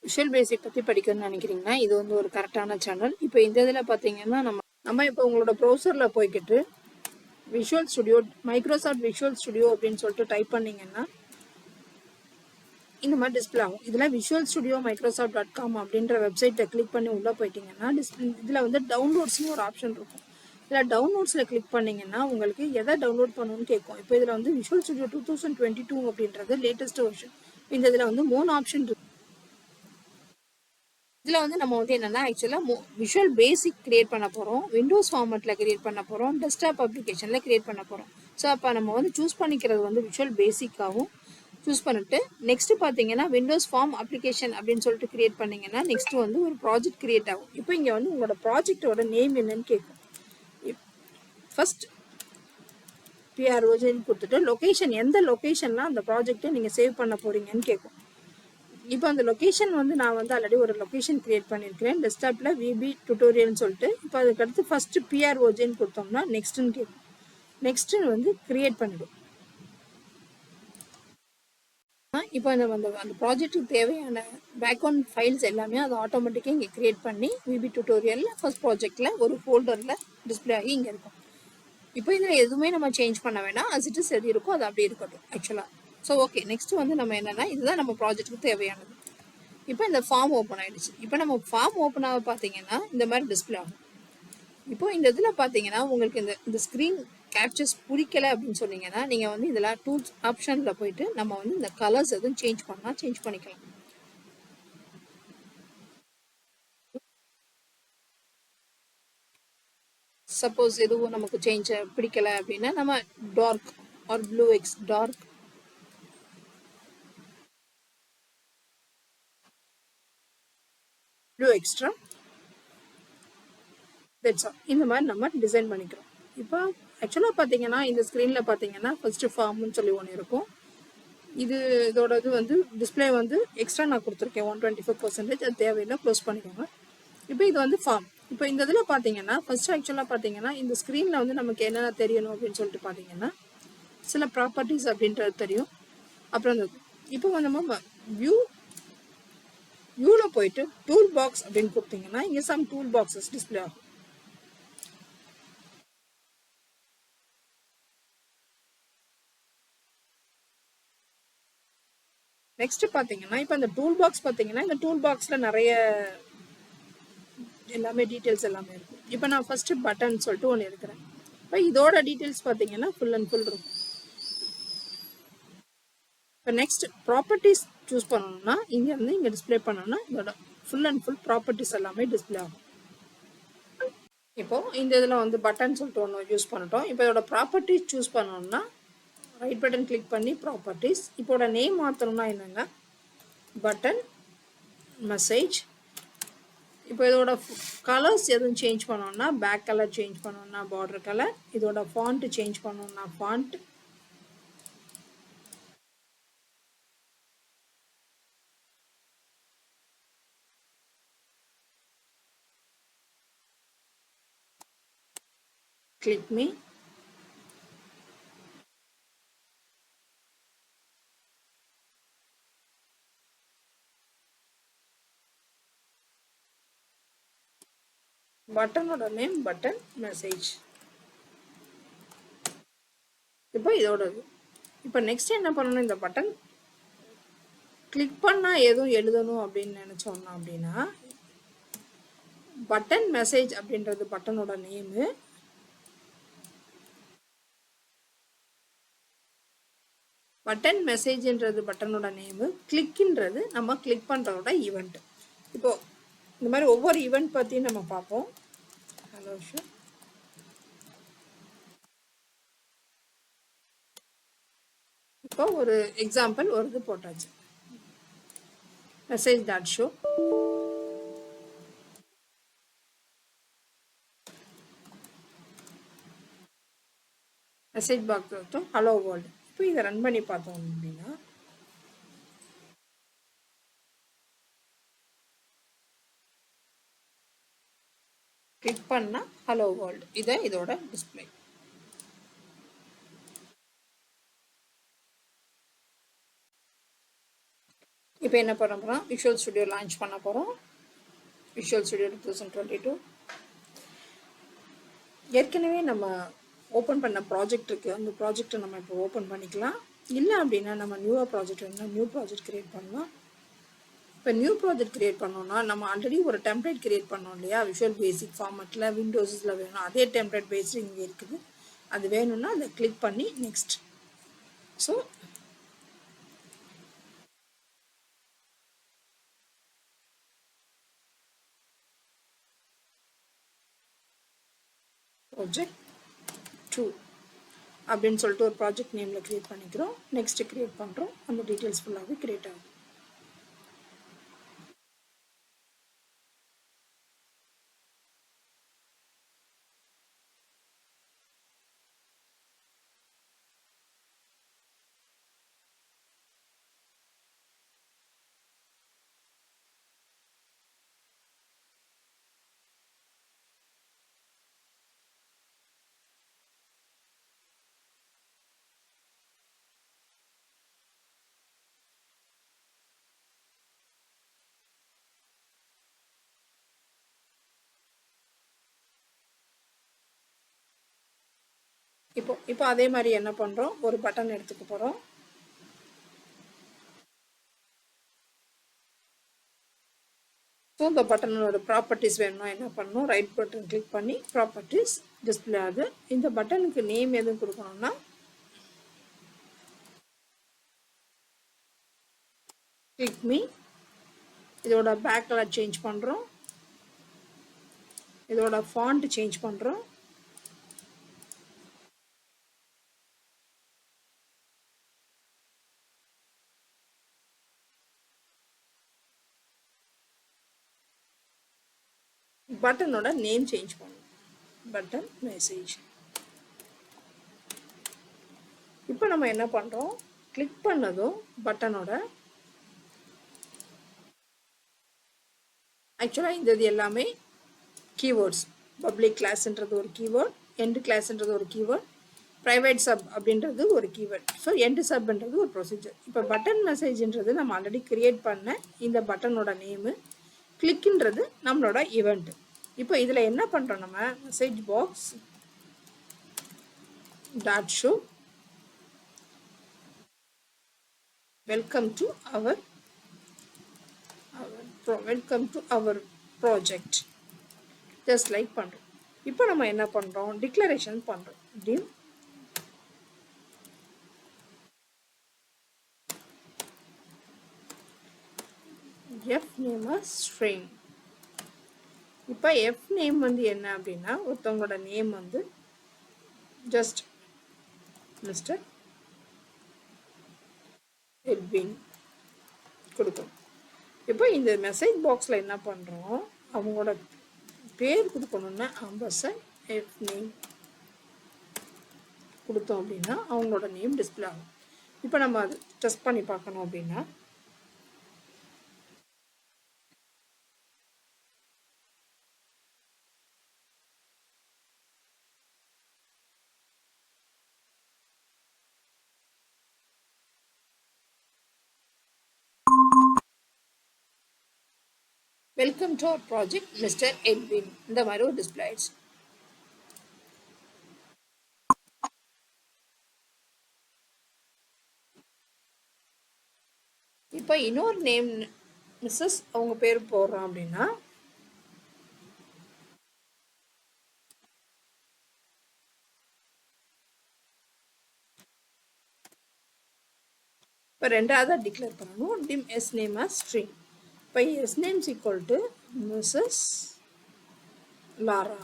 Visual Basic பற்றி படிக்கணும்னு நினைக்கிறீங்கன்னா இது வந்து ஒரு கரெக்டான சேனல். இப்போ இந்த இதில் பார்த்தீங்கன்னா நம்ம இப்போ உங்களோட ப்ரௌசரில் போய்கிட்டு visual studio Microsoft visual studio அப்படின்னு சொல்லிட்டு டைப் பண்ணிங்கன்னா இந்த மாதிரி டிஸ்பிளே ஆகும். இதில் விஷுவல் ஸ்டுடியோ மைக்ரோசாஃப்ட்.com அப்படின்ற வெப்சைட்டை கிளிக் பண்ணி உள்ளே போயிட்டீங்கன்னா இதில் வந்து டவுன்லோட்ஸ்னு ஒரு ஆப்ஷன் இருக்கும். இதில் டவுன்லோட்ஸில் கிளிக் பண்ணிங்கன்னா உங்களுக்கு எதை டவுன்லோட் பண்ணணும்னு கேட்கும். இப்போ இதில் வந்து விஷுவல் ஸ்டுடியோ 2022 அப்படின்றது லேட்டஸ்ட் வெர்ஷன். இந்த இதில் வந்து 3 ஆப்ஷன் இருக்கு. இதில் வந்து நம்ம வந்து என்னென்னா ஆக்சுவலாக விஷுவல் பேசிக் கிரியேட் பண்ண போகிறோம், விண்டோஸ் ஃபார்மெட்டில் கிரியேட் பண்ண போகிறோம், டெஸ்க்டாப் அப்ளிகேஷனில் கிரியேட் பண்ண போகிறோம். ஸோ அப்போ நம்ம வந்து சூஸ் பண்ணிக்கிறது வந்து விஷுவல் பேசிக்காகவும் சூஸ் பண்ணிட்டு நெக்ஸ்ட்டு பார்த்தீங்கன்னா விண்டோஸ் ஃபார்ம் அப்ளிகேஷன் அப்படின்னு சொல்லிட்டு கிரியேட் பண்ணிங்கன்னா நெக்ஸ்ட்டு வந்து ஒரு ப்ராஜெக்ட் கிரியேட் ஆகும். இப்போ இங்கே வந்து உங்களோட ப்ராஜெக்டோட நேம் என்னன்னு கேட்கும். ஃபர்ஸ்ட் பிஆர்ஓஜின்னு கொடுத்துட்டு லொக்கேஷன் எந்த லொக்கேஷன்லாம் அந்த ப்ராஜெக்டை நீங்கள் சேவ் பண்ண போகிறீங்கன்னு கேட்கும். இப்போ அந்த லொக்கேஷன் வந்து நான் வந்து ஆல்ரெடி ஒரு லொக்கேஷன் கிரியேட் பண்ணியிருக்கிறேன் டெஸ்க்டாப்பில் விபி டுட்டோரியல்னு சொல்லிட்டு. இப்போ அதுக்கடுத்து ஃபஸ்ட்டு பிஆர்ஓஜின்னு கொடுத்தோம்னா நெக்ஸ்ட்டுன்னு கேட்கும். நெக்ஸ்ட்டு வந்து கிரியேட் பண்ணிடும். இப்போ அந்த ப்ராஜெக்ட்டுக்கு தேவையான பேக்ரவுண்ட் ஃபைல்ஸ் எல்லாமே அது ஆட்டோமேட்டிக்காக இங்கே கிரியேட் பண்ணி விபி டுட்டோரியலில் ஃபர்ஸ்ட் ப்ராஜெக்டில் ஒரு ஃபோல்டரில் டிஸ்பிளே ஆகி இங்கே இருக்கும். இப்போ இதில் எதுவுமே நம்ம சேஞ்ச் பண்ண வேணாம், as it is எது இருக்கோ அது அப்படியே இருக்கட்டும் ஆக்சுவலாக. ஸோ ஓகே, நெக்ஸ்ட் வந்து நம்ம என்னென்னா இதுதான் நம்ம ப்ராஜெக்ட்டுக்கு தேவையானது. இப்போ இந்த ஃபார்ம் ஓப்பன் ஆகிடுச்சு. இப்போ நம்ம ஃபார்ம் ஓப்பன் ஆக பார்த்தீங்கன்னா இந்த மாதிரி டிஸ்பிளே ஆகும். இப்போ இந்த இதில் பார்த்தீங்கன்னா உங்களுக்கு இந்த ஸ்க்ரீன் கேப்சர்ஸ் பிடிக்கலை அப்படின்னு சொன்னீங்கன்னா நீங்கள் வந்து இதில் டூல்ஸ் ஆப்ஷனில் போயிட்டு நம்ம வந்து இந்த கலர்ஸ் எதுவும் சேஞ்ச் பண்ணால் சேஞ்ச் பண்ணிக்கலாம். சப்போஸ் எதுவும் நமக்கு சேஞ்ச் பிடிக்கலை அப்படின்னா நம்ம dark or blue dark blue extra that's all. இந்த மாதிரி நம்ம டிசைன் பண்ணிக்கிறோம். இப்போ ஆக்சுவலாக பார்த்தீங்கன்னா இந்த ஸ்க்ரீனில் பார்த்தீங்கன்னா ஃபர்ஸ்ட் ஃபார்ம்னு சொல்லி ஒன்று இருக்கும். இதோட இது வந்து டிஸ்பிளே வந்து எக்ஸ்ட்ரா நான் கொடுத்துருக்கேன் 124%. அது தேவையில்லை, க்ளோஸ் பண்ணிக்கோங்க. இப்போ இது வந்து ஃபார்ம். இப்போ இந்த இதில் பார்த்தீங்கன்னா ஃபர்ஸ்ட் ஆக்சுவலாக பார்த்தீங்கன்னா இந்த ஸ்க்ரீனில் வந்து நமக்கு என்னென்ன தெரியணும் அப்படின்னு சொல்லிட்டு பார்த்தீங்கன்னா சில ப்ராப்பர்ட்டிஸ் அப்படின்றது தெரியும். அப்புறம் இப்போ நம்ம வியூவில் போயிட்டு டூல் பாக்ஸ் அப்படின்னு கொடுத்தீங்கன்னா இங்கே சம் டூல் பாக்ஸஸ் டிஸ்பிளே ஆகும். நெக்ஸ்ட் பார்த்தீங்கன்னா இப்போ இந்த டூல் பாக்ஸ் பார்த்தீங்கன்னா இந்த டூல் பாக்ஸில் நிறைய எல்லாமே டீட்டெயில்ஸ் எல்லாமே இருக்கும். இப்போ நான் ஃபர்ஸ்ட் பட்டன் சொல்லிட்டு ஒன்று எடுக்கிறேன். இப்போ இதோட டீட்டெயில்ஸ் பார்த்தீங்கன்னா ஃபுல் அண்ட் ஃபுல் இருக்கும். இப்போ நெக்ஸ்ட் ப்ராப்பர்ட்டிஸ் சூஸ் பண்ணணும்னா இங்கேருந்து இங்கே டிஸ்பிளே பண்ணணும்னா இதோட ஃபுல் அண்ட் ஃபுல் ப்ராப்பர்ட்டிஸ் எல்லாமே டிஸ்பிளே ஆகும். இப்போது இந்த இதில் வந்து பட்டன் சொல்லிட்டு ஒன்று யூஸ் பண்ணிட்டோம். இப்போ இதோட ப்ராப்பர்ட்டிஸ் சூஸ் பண்ணணும்னா ரைட் பட்டன் கிளிக் பண்ணி ப்ராப்பர்ட்டிஸ். இப்போட நேம் மாற்றணும்னா என்னென்னா பட்டன் மெசேஜ். இப்போ இதோட கலர்ஸ் எதுவும் சேஞ்ச் பண்ணோம்னா பேக் கலர் சேஞ்ச் பண்ணோம்னா பார்டர் கலர். இதோட ஃபாண்ட் சேஞ்ச் பண்ணோம்னா ஃபாண்ட். Click me. பட்டனோட நேம் பட்டன் மெசேஜ். இப்போ இதோட இப்போ நெக்ஸ்ட் என்ன பண்ணணும், இந்த பட்டன் கிளிக் பண்ணால் எதுவும் எழுதணும் அப்படின்னு நினச்சோம்னா அப்படின்னா பட்டன் மெசேஜ் அப்படின்றது பட்டனோட நேமு. பட்டன் மெசேஜ்ன்றது பட்டனோட நேமு. கிளிக்ன்றது நம்ம கிளிக் பண்ணுறதோட ஈவெண்ட். இப்போது இந்த மாதிரி ஒவ்வொரு ஈவெண்ட் பற்றியும் நம்ம பார்ப்போம். Hello show. இப்போ ஒரு எக்ஸாம்பிள் ஒரு இது போட்டாச்சு. Message dot show. Message box பார்த்தோம் ஹலோ வேர்ல்டு. இப்போ இதை ரன் பண்ணி பார்த்தோம் அப்படின்னா கிளிக் பண்ணால் ஹலோ வேர்ல்டு இதை இதோட டிஸ்பிளே. இப்போ என்ன பண்ண போகிறோம், விஷுவல் ஸ்டுடியோ லான்ச் பண்ண போகிறோம். விஷுவல் ஸ்டுடியோ 2022 ஏற்கனவே நம்ம ஓப்பன் பண்ண ப்ராஜெக்ட் இருக்குது. அந்த ப்ராஜெக்டை நம்ம இப்போ ஓப்பன் பண்ணிக்கலாம். இல்லை அப்படின்னா நம்ம நியூவாக ப்ராஜெக்ட் வேணும்னா நியூ ப்ராஜெக்ட் க்ரியேட் பண்ணலாம். இப்போ நியூ ப்ராஜெக்ட் க்ரியேட் பண்ணோன்னா நம்ம ஆல்ரெடி ஒரு டெம்ப்ளேட் க்ரியேட் பண்ணோம் இல்லையா, விஷுவல் பேசிக் ஃபார்மெட்டில் விண்டோஸில் வேணும். அதே டெம்ப்ளேட் பேஸ்டு இங்கே இருக்குது. அது வேணும்னா அதை கிளிக் பண்ணி நெக்ஸ்ட். ஸோ ப்ராஜெக்ட் 2 அப்படின்னு சொல்லிட்டு ஒரு ப்ராஜெக்ட் நேமில் க்ரியேட் பண்ணிக்கிறோம். நெக்ஸ்ட்டு க்ரியேட் பண்ணுறோம். அந்த டீட்டெயில்ஸ் ஃபுல்லாகவே க்ரியேட் ஆகும். இப்போ அதே மாதிரி என்ன பண்ணுறோம், ஒரு பட்டன் எடுத்துக்க போகிறோம். ஸோ இந்த பட்டனோட ப்ராப்பர்ட்டிஸ் வேணும்னா என்ன பண்ணணும், ரைட் பட்டன் கிளிக் பண்ணி ப்ராப்பர்ட்டிஸ் டிஸ்பிளே ஆகுது. இந்த பட்டனுக்கு நேம் எதுவும் கொடுக்கணும்னா கிளிக் மீ. இதோட பேக் கலர் சேஞ்ச் பண்ணுறோம். இதோட ஃபாண்ட் சேஞ்ச் பண்ணுறோம். பட்டனோட நேம் சேஞ்ச் பண்ணும். Button message. இப்போ நம்ம என்ன பண்ணுறோம், கிளிக் பண்ணதும் பட்டனோட ஆக்சுவலாக இந்த இது எல்லாமே கீவேர்ட்ஸ். பப்ளிக் கிளாஸ்ன்றது ஒரு கீவேர்ட், எண்டு கிளாஸ்ன்றது ஒரு கீவேர்ட், ப்ரைவேட் சப் அப்படின்றது ஒரு கீவேர்ட். ஸோ எண்டு சப்ன்றது ஒரு ப்ரொசீஜர். இப்போ பட்டன் மெசேஜ்ன்றது நம்ம ஆல்ரெடி கிரியேட் பண்ண இந்த பட்டனோட நேமு, கிளிக்ன்றது நம்மளோட ஈவெண்ட். இப்போ இதில் என்ன பண்ணுறோம், நம்ம message box dot show welcome to our project just like பண்ணுறோம். இப்போ நம்ம என்ன பண்ணுறோம், டிக்ளரேஷன் பண்ணுறோம். div f name as string. இப்போ எஃப் நேம் வந்து என்ன அப்படின்னா, ஒருத்தவங்களோட நேம் வந்து ஜஸ்ட் மிஸ்டர் எட்வின் கொடுக்கும். இப்போ இந்த மெசேஜ் பாக்ஸில் என்ன பண்ணுறோம், அவங்களோட பேர் கொடுக்கணுன்னா ஆம்பர்சன் எஃப் நேம் கொடுத்தோம் அப்படின்னா அவங்களோட நேம் டிஸ்பிளே ஆகும். இப்போ நம்ம அது டெஸ்ட் பண்ணி பார்க்கணும் அப்படின்னா welcome to our project Mr Edwin இந்த மாதிரி ஒரு டிஸ்பிளே ஆயிடுச்சு. இப்போ இன்னொரு நேம் மிஸ்ஸஸ் அவங்க பேர் போடுறோம் அப்படின்னா இப்போ ரெண்டாவது டிக்ளேர் பண்ணணும், dim S name as string. இப்போ S names equal to Mrs Laura.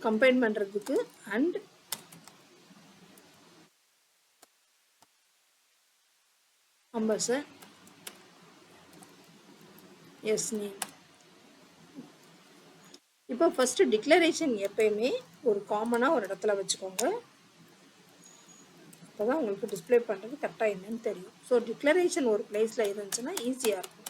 Combine பண்ணுறதுக்கு அண்ட் ஆம்பர்சன் எஸ் நேம். இப்போ ஃபஸ்ட்டு டிக்ளரேஷன் எப்பயுமே ஒரு காமனாக ஒரு இடத்துல வச்சுக்கோங்க. அப்போ தான் உங்களுக்கு டிஸ்பிளே பண்ணுறது கரெக்டாக என்னன்னு தெரியும். ஸோ டிக்ளரேஷன் ஒரு பிளேஸில் இருந்துச்சுன்னா ஈஸியாக இருக்கும்.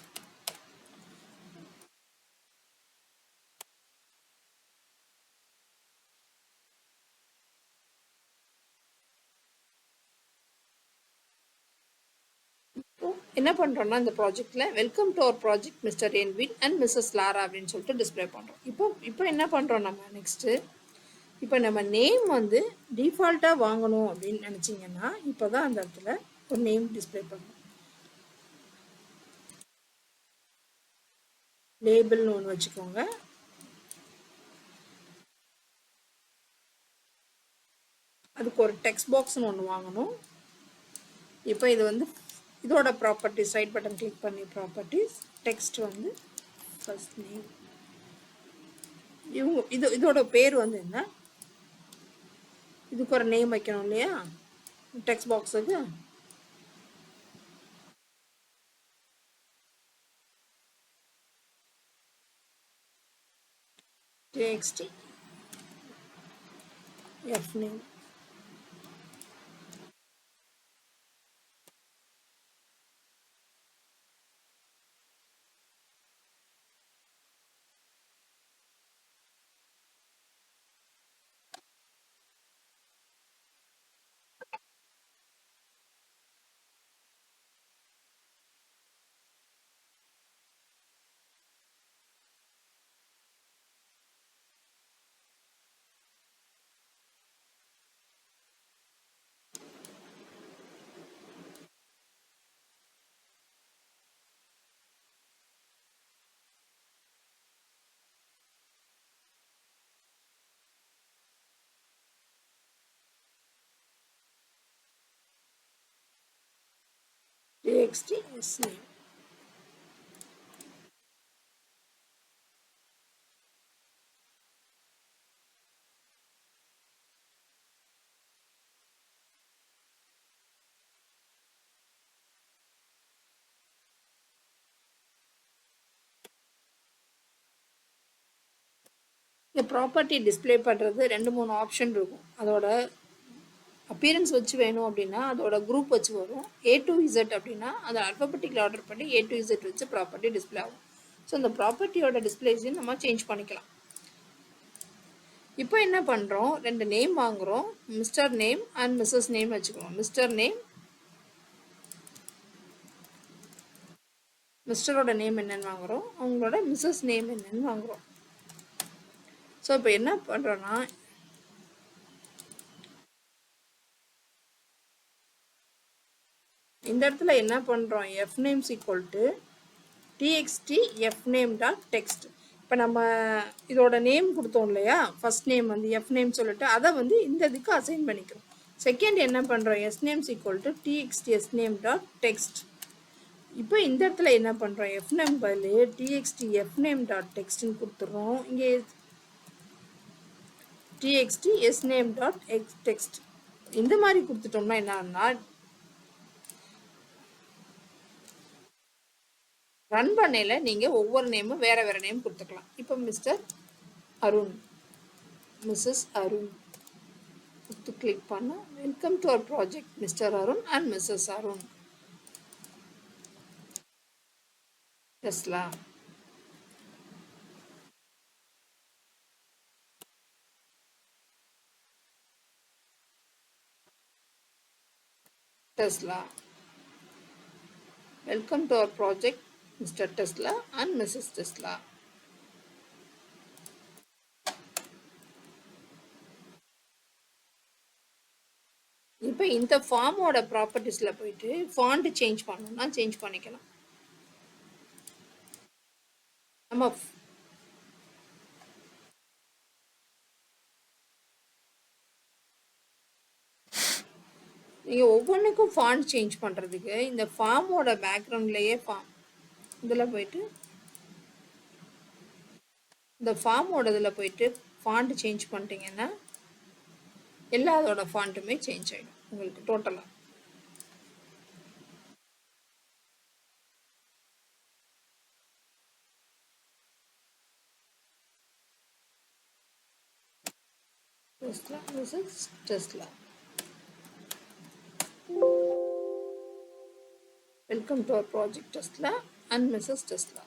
என்ன பண்ணுறோன்னா இந்த ப்ராஜெக்டில் welcome to our project Mister என்வின் அண்ட் மிஸ்ஸஸ் லாரா அப்படின்னு சொல்லிட்டு டிஸ்பிளே பண்ணுறோம். இப்போ என்ன பண்ணுறோம் நம்ம நெக்ஸ்ட்டு, இப்போ நம்ம நேம் வந்து டிஃபால்ட்டாக வாங்கணும் அப்படின்னு நினச்சிங்கன்னா இப்போ தான் அந்த இடத்துல ஒரு நேம் டிஸ்பிளே பண்ணணும். லேபிள்னு ஒன்று வச்சுக்கோங்க. அதுக்கு ஒரு டெக்ஸ்ட் பாக்ஸ்னு ஒன்று வாங்கணும். இப்போ இது வந்து இதோட ப்ராப்பர்ட்டிஸ் ரைட் பட்டன் கிளிக் பண்ணி ப்ராப்பர்ட்டிஸ் டெக்ஸ்ட் வந்து ஃபர்ஸ்ட் நேம், இதோட பேர் வந்து என்ன, இதுக்கு ஒரு நேம் வைக்கணும் இல்லையா டெக்ஸ்ட் பாக்ஸுக்கு. txt f name. txt s name. இந்த ப்ராப்பர்ட்டி டிஸ்பிளே பண்ணுறது 2-3 ஆப்ஷன் இருக்கும். அதோட அப்பியரன்ஸ் வச்சு வேணும் அப்படின்னா அதோட குரூப் வச்சு வரும். A to Z அப்படின்னா அதை அல்ஃபபெட்டிக்கல் ஆர்டர் பண்ணி A to Z வச்சு ப்ராப்பர்ட்டி டிஸ்பிளே ஆகும். ஸோ இந்த ப்ராப்பர்ட்டியோட டிஸ்பிளேஸையும் நம்ம சேஞ்ச் பண்ணிக்கலாம். இப்போ என்ன பண்ணுறோம், 2 நேம் வாங்குகிறோம். Mr name and Mrs name வச்சுக்கிறோம். மிஸ்டர் நேம், மிஸ்டரோட நேம் என்னன்னு வாங்குகிறோம், அவங்களோட மிஸ்ஸஸ் நேம் என்னன்னு வாங்குகிறோம். ஸோ இப்போ என்ன பண்ணுறோன்னா இந்த இடத்துல என்ன பண்ணுறோம், F names equal to TXT F name dot text. இப்போ நம்ம இதோட நேம் கொடுத்தோம் இல்லையா, ஃபர்ஸ்ட் நேம் வந்து எஃப் நேம் சொல்லிட்டு அதை வந்து இந்த இதுக்கு அசைன் பண்ணிக்கிறோம். செகண்ட் என்ன பண்ணுறோம், S names equal to TXT S name dot text. இப்போ இந்த இடத்துல என்ன பண்ணுறோம், எஃப் நேம் பதில் டிஎக்ஸ்டி எஃப் நேம் டாட் டெக்ஸ்ட்னு கொடுத்துட்றோம். இங்கே TXT S name dot text இந்த மாதிரி கொடுத்துட்டோம்னா என்னன்னா ரன் பண்ணையில நீங்கள் ஒவ்வொரு நேமும் வேறு வேறு நேம் கொடுத்துக்கலாம். இப்போ மிஸ்டர் அருண், மிஸ்ஸஸ் அருண் கொடுத்து கிளிக் பண்ண welcome to our project Mr Arun and Mrs Arun. Tesla, Tesla, welcome to our project Mr Tesla and Mrs Tesla. இப்போ இந்த ஃபார்மோட ப்ராப்பர்ட்டிஸில் போயிட்டு ஃபாண்ட் சேஞ்ச் பண்ணணும்னா சேஞ்ச் பண்ணிக்கலாம். நம்ம நீங்கள் ஒவ்வொன்றுக்கும் ஃபாண்ட் சேஞ்ச் பண்ணுறதுக்கு இந்த ஃபார்மோட பேக்ரவுண்ட்லேயே இதில் போயிட்டு இந்த ஃபார்மோட இதில் போயிட்டு ஃபாண்ட் சேஞ்ச் பண்ணிட்டீங்கன்னா எல்லாத்தோட ஃபாண்ட்டுமே சேஞ்ச் ஆகிடும் உங்களுக்கு டோட்டலாக. Tesla versus Tesla. Welcome to our project Tesla and Mrs. Tesla.